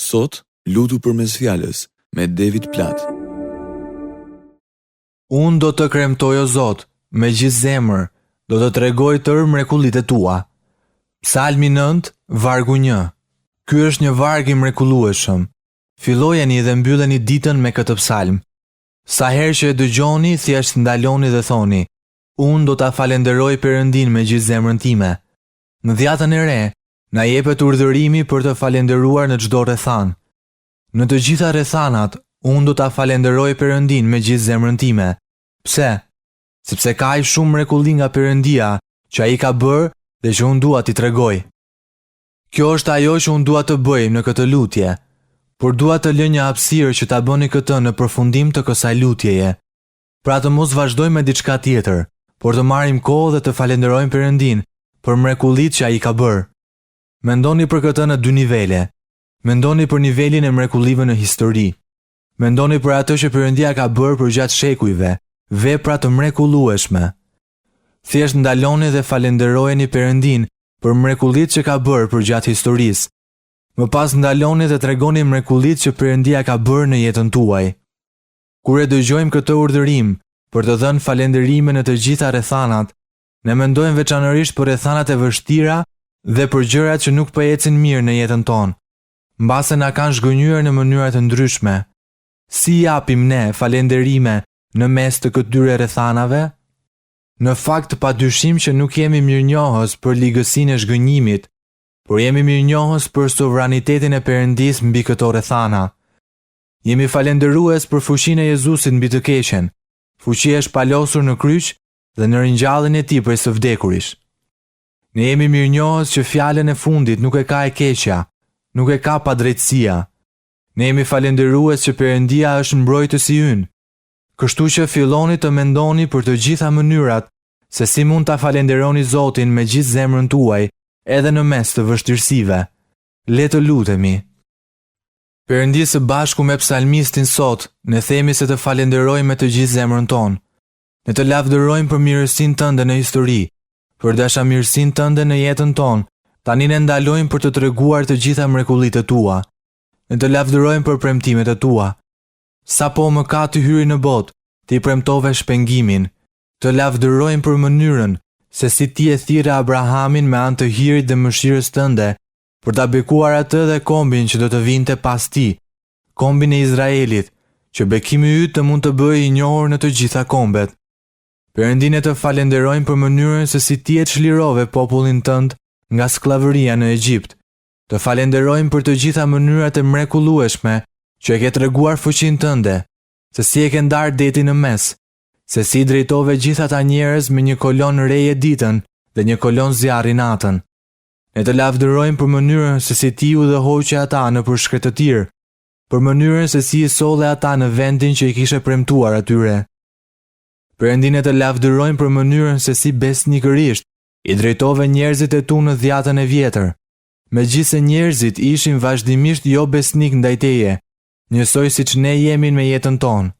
Sot, lutu përmes fjalës me David Platt. Unë do të kremtoj o Zot, me gjithë zemër, do të tregoj tërë mrekullitë tua. Psalmi 9, vargu 1. Ky është një varg i mrekullueshëm. Fillojeni dhe mbylleni ditën me këtë psalm. Sa herë që e dëgjoni, thjesht ndaloni dhe thoni: Unë do ta falenderoj Perëndin me gjithë zemrën time. Në dhjatën e re, na jepet urdhërimi për të falenderuar në çdo rrethan. Në të gjitha rrethanat, unë do ta falenderoj Perëndin me gjithë zemrën time. Pse? Sepse ka aq shumë mrekulli nga Perëndia që ai ka bërë dhe që unë dua t'i tregoj. Kjo është ajo që unë dua të bëj në këtë lutje, por dua të lë një hapësirë që ta bëni këtë në përfundim të kësaj lutjeje. Pra të mos vazhdoj me diçka tjetër, por të marrim kohë dhe të falenderojmë Perëndin për mrekullitë që ai ka bërë. Mendoni për këtë në dy nivele. Mendoni për nivelin e mrekullive në histori. Mendoni për atë që Perëndia ka bërë për gjatë shekujve, vepra të mrekullueshme. Thjesht ndaloni dhe falenderojeni Perëndin për mrekullitë që ka bërë për gjatë historisë. Më pas ndaloni dhe tregoni mrekullitë që Perëndia ka bërë në jetën tuaj. Kur e dëgjojmë këtë urdhërim për të dhënë falënderime në të gjitha rrethanat, ne mendojmë veçanërisht për rrethanat e vështira dhe për gjërat që nuk po ecin mirë në jetën tonë, mbase na kanë zhgënjur në mënyra të ndryshme. Si japim ne falënderime në mes të këtyre rrethanave? Në fakt, padyshim që nuk jemi mirënjohës për ligësinë e zhgënjimit, por jemi mirënjohës për sovranitetin e Perëndis mbi këto rrethana. Jemi falënderues për fuqinë e Jezusit mbi të keqen, fuqi e shpalosur në kryq dhe në ringjalljen e tij prej së vdekuris. Ne jemi mirënjohës që fjalën e fundit nuk e ka e keqja, nuk e ka padrejtësia. Ne jemi falënderues që Perëndia është mbrojtësi ynë. Kështu që filloni të mendoni për të gjitha mënyrat se si mund ta falenderoni Zotin me gjithë zemrën tuaj, edhe në mes të vështirësive. Le të lutemi. Perëndi, së bashku me psalmistin sot, ne themi se të falenderojmë me të gjithë zemrën tonë. Ne të lavdërojmë për mirësinë tënde në histori, për dashamirësinë tënde në jetën tonë. Tani ne ndalojmë për të treguar të gjitha mrekullitë tua. Ne të lavdërojmë për premtimet e tua. Sapo mëkati hyri në botë, ti premtove shpengimin. Të lavdërojmë për mënyrën se si ti e thirrë Abrahamin me anë të hirit dhe mëshirës tënde, për ta bekuar atë dhe kombin që do të vinte pas ti, kombin e Izraelit, që bekimi yt të mund të bëjë i njohur në të gjitha kombet. Perëndin, e të falenderojmë për mënyrën se si ti e çlirove popullin tënd nga skllavëria në Egjipt. Të falenderojmë për të gjitha mënyrat e mrekullueshme që e ke treguar fuqinë tënde, se si e ke ndarë detin në mes, se si drejtove gjithë ata njerëz me një kolon reje ditën dhe një kolon zjarri natën. Ne të lavdërojmë për mënyrën se si ti u udhëhoqe ata në shkretëtir, për mënyrën se si i solle ata në vendin që i kishe premtuar atyre. Perëndin, e të lavdërojmë për mënyrën se si besnikërisht i drejtove njerëzit e tu në dhjatën e vjetër. Megjithse njerëzit ishin vazhdimisht jo besnik ndaj teje, njësoj siç ne jemi me jetën tonë.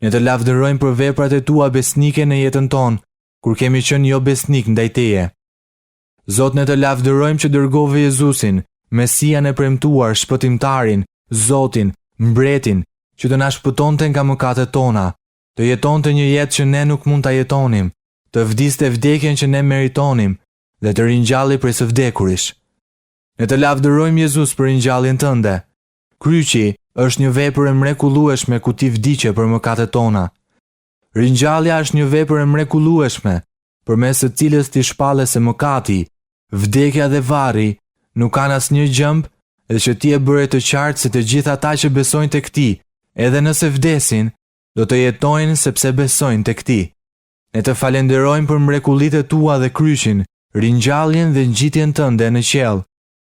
Ne të lavdërojmë për veprat e tua besnike në jetën tonë, kur kemi qenë jo besnik ndaj teje. Zot, ne të lavdërojmë që dërgove Jezusin, Mesian e premtuar, shpëtimtarin, Zotin, mbretin, që të na shpëtonte nga mëkatet tona, të jetonte një jetë që ne nuk mund ta jetonim, të vdiste vdekjen që ne meritonim dhe të ringjalli prej së vdekuris. Ne të lavdërojmë Jezus për ringjalljen tënde. Kryqi është një vepër e mrekullueshme ku ti vdiqe për mëkatet tona. Ringjallja është një vepër e mrekullueshme, përmes së cilës ti shpallë se mëkati, vdekja dhe varri nuk kanë asnjë gjëmb dhe që ti e bëre të qartë se të gjithë ata që besojnë tek ti, edhe nëse vdesin, do të jetojnë sepse besojnë tek ti. Ne të falenderojmë për mrekullitë tua dhe kryqin, ringjalljen dhe ngjitjen tënde në qiell.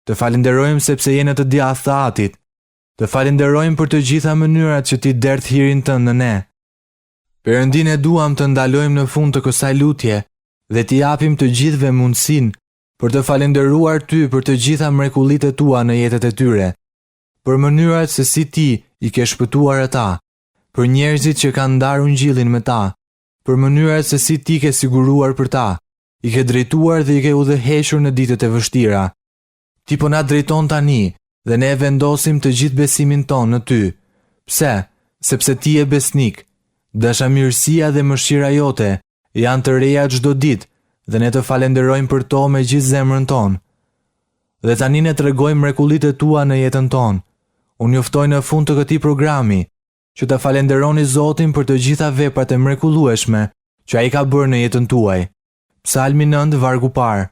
Të falenderojmë sepse je në të djathtë të Atit. Të falenderojmë për të gjitha mënyrat që ti derdh hirin tënd në ne. Perëndin, e duam të ndalojmë në fund të kësaj lutje dhe t'i japim të gjithëve mundësinë për të falenderuar ty për të gjitha mrekullitë tua në jetët e tyre, për mënyrat se si ti i ke shpëtuar ata, për njerëzit që kanë ndarë ungjillin me ta, për mënyrat se si ti ke siguruar për ta, i ke drejtuar dhe i ke udhëhequr në ditët e vështira. Ti po na drejton tani dhe ne vendosim të gjithë besimin tonë në ty. Pse? Sepse ti je besnik. Dashamirësia dhe mëshira jote janë të reja çdo ditë dhe ne të falenderojmë për to me gjithë zemrën tonë. Dhe tani ne tregojmë mrekullitë tua në jetën tonë. Unë juftoj në fund të këtij programi që ta falenderoni Zotin për të gjitha veprat e mrekullueshme që ai ka bërë në jetën tuaj. Psalmi 9 vargu parë.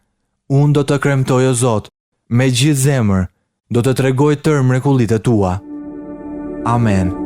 Unë do të kremtoj o Zot, me gjithë zemër, do të tregoj tërë mrekullitë tua. Amen.